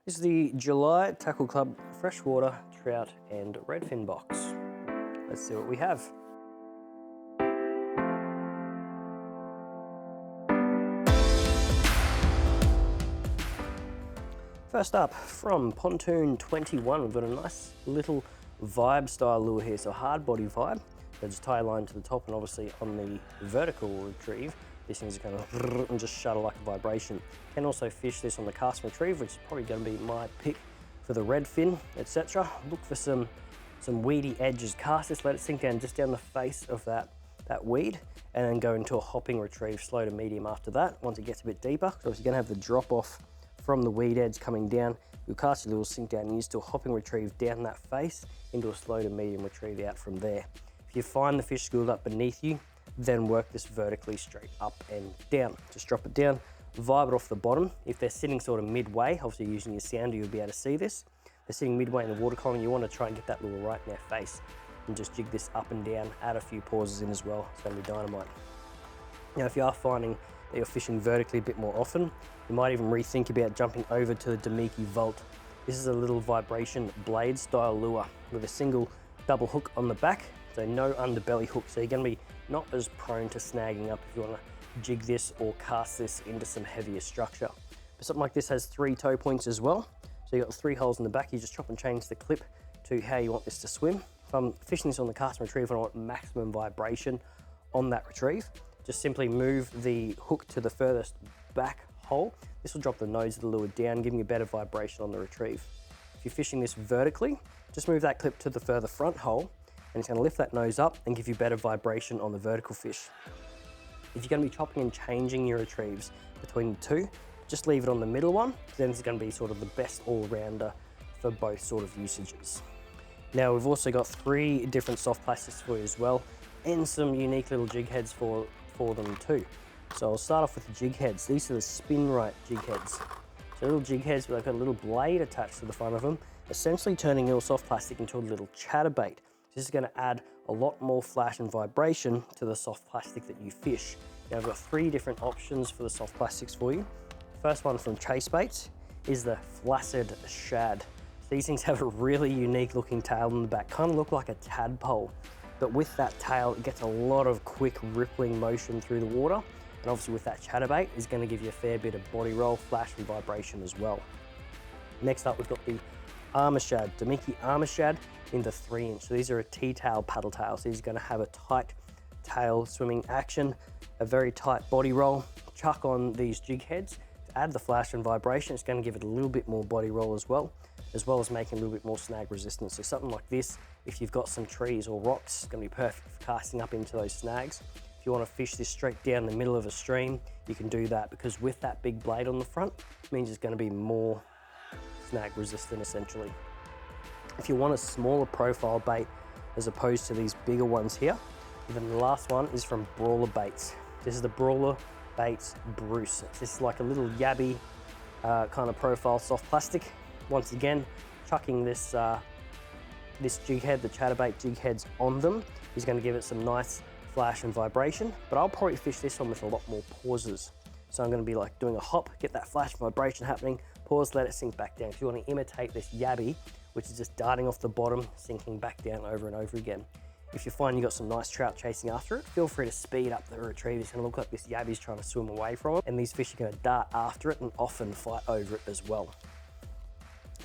This is the July Tackle Club Freshwater Trout and Redfin box. Let's see what we have. First up, from Pontoon 21, we've got a nice little vibe style lure here, so hard body vibe. So just tie a line to the top, and obviously on the vertical retrieve, this thing's going to and just shudder like a vibration. Can also fish this on the cast and retrieve, which is probably going to be my pick for the redfin, etc. Look for some weedy edges. Cast this, let it sink down just down the face of that weed, and then go into a hopping retrieve, slow to medium after that. Once it gets a bit deeper, so you're going to have the drop off from the weed edge coming down. You'll cast your lure, sink down, and use to a hopping retrieve down that face into a slow to medium retrieve out from there. If you find the fish schooled up beneath you, then work this vertically straight up and down. Just drop it down, vibe it off the bottom. If they're sitting sort of midway, obviously using your sounder, you'll be able to see this. If they're sitting midway in the water column, you want to try and get that lure right in their face and just jig this up and down, add a few pauses in as well. It's going to be dynamite. Now, if you are finding that you're fishing vertically a bit more often, you might even rethink about jumping over to the Damiki Volt. This is a little vibration blade style lure with a single double hook on the back, so no underbelly hook, so you're going to be not as prone to snagging up if you want to jig this or cast this into some heavier structure. But something like this has 3 toe points as well, so you've got 3 holes in the back. You just chop and change the clip to how you want this to swim. If I'm fishing this on the cast and retrieve and I want maximum vibration on that retrieve, just simply move the hook to the furthest back hole. This will drop the nose of the lure down, giving you better vibration on the retrieve. If you're fishing this vertically, just move that clip to the further front hole, and it's going to lift that nose up and give you better vibration on the vertical fish. If you're going to be chopping and changing your retrieves between the two, just leave it on the middle one, then it's going to be sort of the best all-rounder for both sort of usages. Now, we've also got 3 different soft plastics for you as well, and some unique little jig heads for them too. So I'll start off with the jig heads. These are the spin right jig heads. So little jig heads, but they've got a little blade attached to the front of them, essentially turning your soft plastic into a little chatterbait. This is going to add a lot more flash and vibration to the soft plastic that you fish. Now, I've got 3 different options for the soft plastics for you. First one from Chase Baits is the flaccid shad. So these things have a really unique looking tail in the back, kind of look like a tadpole, but with that tail, it gets a lot of quick rippling motion through the water. And obviously with that chatterbait, is going to give you a fair bit of body roll, flash and vibration as well. Next up, we've got the Armour Shad, Damiki Armour Shad in the 3-inch. So these are a T-tail paddle tail. So these are going to have a tight tail swimming action, a very tight body roll. Chuck on these jig heads to add the flash and vibration. It's going to give it a little bit more body roll as well as making a little bit more snag resistance. So something like this, if you've got some trees or rocks, it's going to be perfect for casting up into those snags. If you want to fish this straight down the middle of a stream, you can do that, because with that big blade on the front, it means it's going to be more snag resistant essentially. If you want a smaller profile bait as opposed to these bigger ones here, then the last one is from Brawler Baits. This is the Brawler Baits Bruce. This is like a little yabby kind of profile soft plastic. Once again, chucking this jig head, the chatterbait jig heads on them, is going to give it some nice flash and vibration, but I'll probably fish this one with a lot more pauses. So I'm going to be like doing a hop, get that flash and vibration happening, pause, let it sink back down. If you want to imitate this yabby, which is just darting off the bottom, sinking back down over and over again. If you find you've got some nice trout chasing after it, feel free to speed up the retrieve. It's going to look like this yabby's trying to swim away from it, and these fish are going to dart after it and often fight over it as well.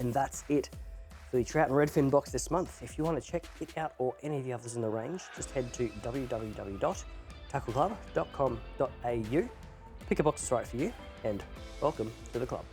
And that's it for the Trout and Redfin box this month. If you want to check it out or any of the others in the range, just head to www.tackleclub.com.au. Pick a box that's right for you, and welcome to the club.